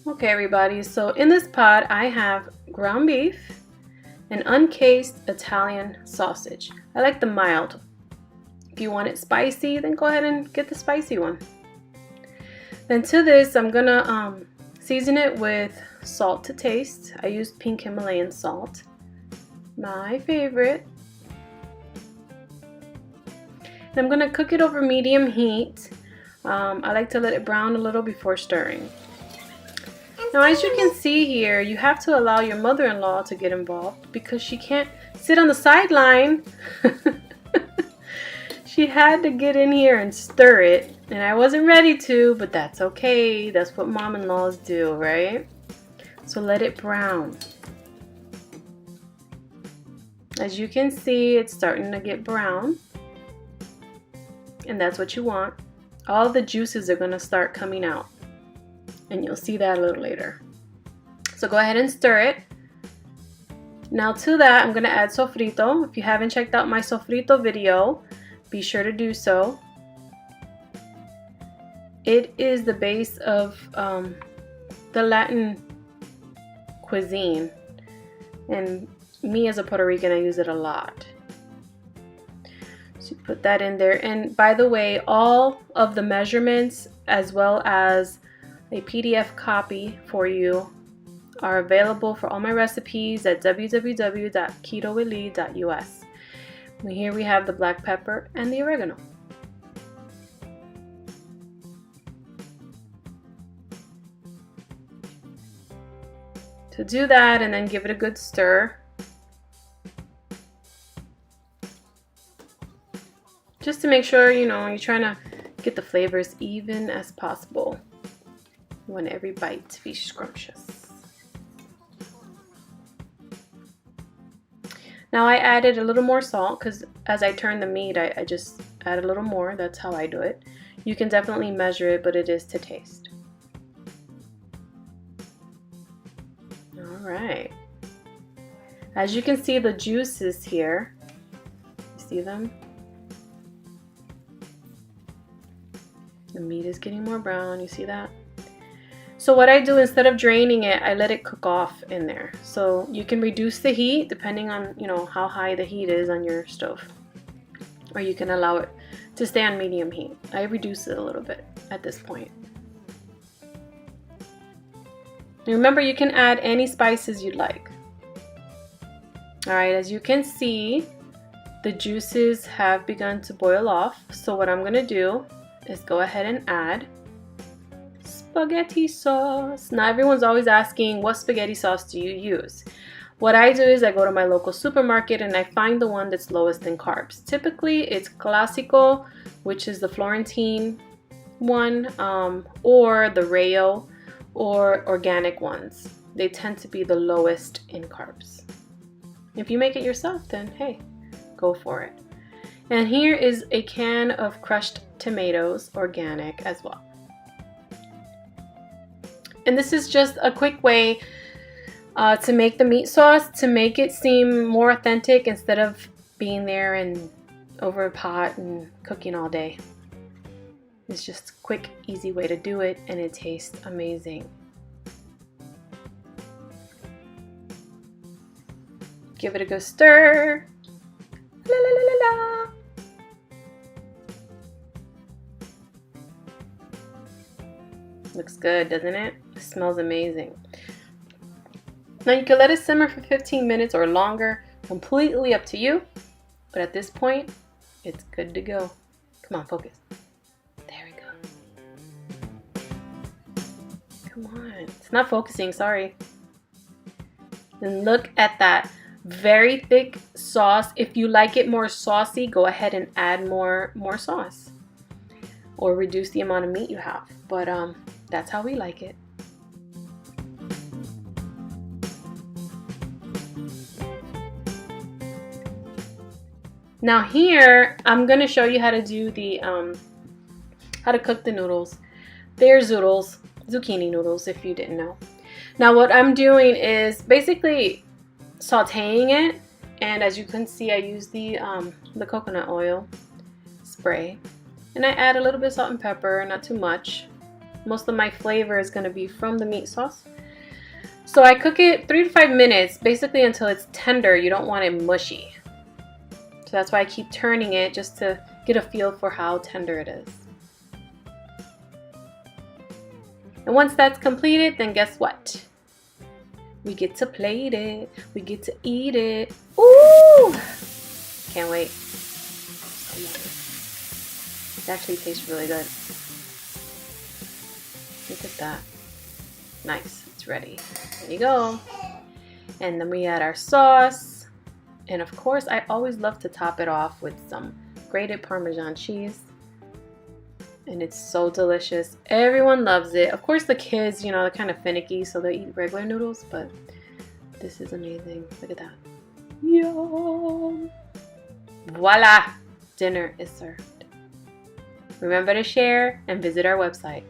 Okay everybody, so in this pot I have ground beef and uncased Italian sausage. I like the mild. If you want it spicy, then go ahead and get the spicy one. Then to this I'm gonna season it with salt to taste. I used pink Himalayan salt, my favorite. And I'm gonna cook it over medium heat. I like to let it brown a little before stirring. Now as you can see here, you have to allow your mother-in-law to get involved because she can't sit on the sideline. She had to get in here and stir it, and I wasn't ready to, but that's okay. That's what mom-in-laws do, right? So let it brown. As you can see, it's starting to get brown, and that's what you want. All the juices are going to start coming out, and you'll see that a little later. So go ahead and stir it. Now to that, I'm going to add sofrito. If you haven't checked out my sofrito video, be sure to do so. It is the base of the Latin cuisine, and me as a Puerto Rican, I use it a lot. So you put that in there, and by the way, all of the measurements as well as a PDF copy for you are available for all my recipes at www.ketowithlee.us. Here we have the black pepper and the oregano. To do that, and then give it a good stir. Just to make sure, you know, you're trying to get the flavors even as possible. You want every bite to be scrumptious. Now I added a little more salt because as I turn the meat, I just add a little more. That's how I do it. You can definitely measure it, but it is to taste. All right. As you can see, the juices here, you see them? The meat is getting more brown, you see that? So what I do, instead of draining it, I let it cook off in there. So you can reduce the heat depending on, you know, how high the heat is on your stove. Or you can allow it to stay on medium heat. I reduce it a little bit at this point. And remember, you can add any spices you'd like. Alright, as you can see, the juices have begun to boil off. So what I'm going to do is go ahead and add spaghetti sauce. Now everyone's always asking, what spaghetti sauce do you use? What I do is I go to my local supermarket and I find the one that's lowest in carbs. Typically it's Classico, which is the Florentine one, or the Rayo, or organic ones. They tend to be the lowest in carbs. If you make it yourself, then hey, go for it. And here is a can of crushed tomatoes, organic as well. And this is just a quick way to make the meat sauce, to make it seem more authentic instead of being there and over a pot and cooking all day. It's just a quick, easy way to do it, and it tastes amazing. Give it a good stir. La la la la la. Looks good, doesn't it? It smells amazing. Now you can let it simmer for 15 minutes or longer, completely up to you. But at this point, it's good to go. Come on, focus. There we go. Come on. It's not focusing, sorry. And look at that. Very thick sauce. If you like it more saucy, go ahead and add more sauce. Or reduce the amount of meat you have. But that's how we like it. Now here, I'm going to show you how to do the, how to cook the noodles. They're zoodles, zucchini noodles, if you didn't know. Now what I'm doing is basically sauteing it, and as you can see, I use the coconut oil spray, and I add a little bit of salt and pepper, not too much. Most of my flavor is going to be from the meat sauce. So I cook it 3 to 5 minutes, basically until it's tender. You don't want it mushy. So that's why I keep turning it, just to get a feel for how tender it is. And once that's completed, then guess what? We get to plate it. We get to eat it. Ooh! Can't wait. It actually tastes really good. Look at that. Nice. It's ready. There you go. And then we add our sauce. And of course, I always love to top it off with some grated Parmesan cheese. And it's so delicious. Everyone loves it. Of course, the kids, you know, they're kind of finicky, so they eat regular noodles, but this is amazing. Look at that. Yum! Voila! Dinner is served. Remember to share and visit our website.